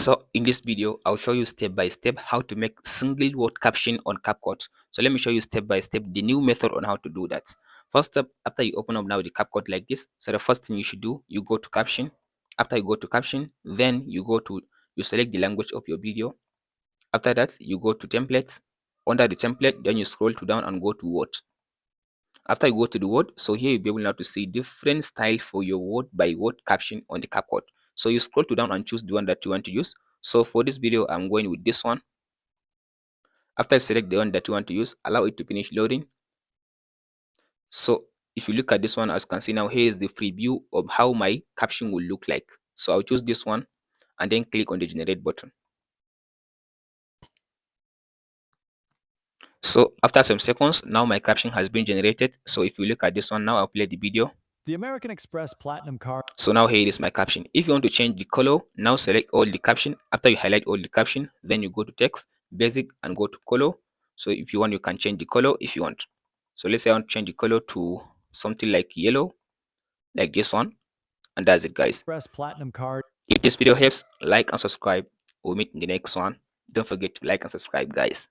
So in this video, I'll show you step by step how to make single word caption on CapCut. So let me show you step by step the new method on how to do that. First step, after you open up now the CapCut like this, so the first thing you should do, you go to caption. After you go to caption, then you select the language of your video. After that, you go to templates. Under the template, then you scroll to down and go to word. After you go to the word, so here you'll be able now to see different style for your word by word caption on the CapCut. So you scroll to down and choose the one that you want to use. So for this video, I'm going with this one. After you select the one that you want to use, allow it to finish loading. So if you look at this one, as you can see now, here is the preview of how my caption will look like. So I'll choose this one and then click on the generate button. So after some seconds, now my caption has been generated. So if you look at this one now, I'll play the video. The American Express Platinum Card. So now here is my caption. If you want to change the color, now select all the caption. After you highlight all the caption, then you go to text, basic, and go to color. So if you want, you can change the color if you want. So let's say I want to change the color to something like yellow, like this one. And that's it, guys. Express Platinum Card. If this video helps, like and subscribe. We'll meet in the next one. Don't forget to like and subscribe, guys.